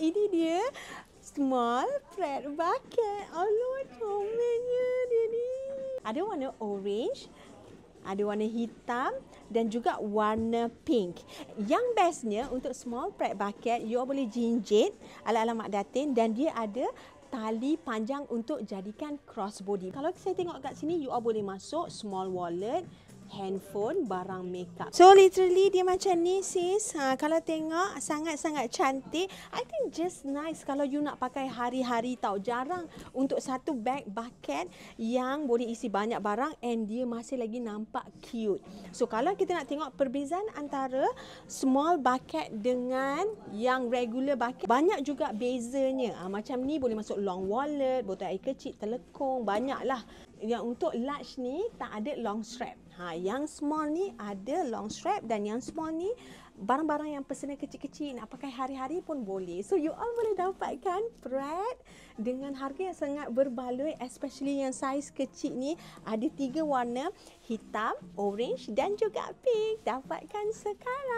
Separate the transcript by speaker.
Speaker 1: ini dia small Pratt bucket. Allah, comelnya dia ni. Ada warna orange, ada warna hitam dan juga warna pink. Yang bestnya untuk small Pratt bucket, you boleh jinjit ala-ala Mak Datin dan dia ada tali panjang untuk jadikan crossbody. Kalau saya tengok kat sini, you all boleh masuk small wallet, handphone, barang makeup. So literally dia macam ni sis. Kalau tengok sangat-sangat cantik. I think just nice kalau you nak pakai hari-hari tau. Jarang untuk satu bag bucket yang boleh isi banyak barang and dia masih lagi nampak cute. So kalau kita nak tengok perbezaan antara small bucket dengan yang regular bucket, banyak juga bezanya. Macam ni boleh masuk long wallet, botol air kecil, telekong, banyaklah. Yang untuk large ni tak ada long strap. Yang small ni ada long strap dan yang small ni barang-barang yang pesanan kecil-kecil nak pakai hari-hari pun boleh. So you all boleh dapatkan Pratt dengan harga yang sangat berbaloi, especially yang saiz kecil ni. Ada 3 warna, hitam, orange dan juga pink. Dapatkan sekarang.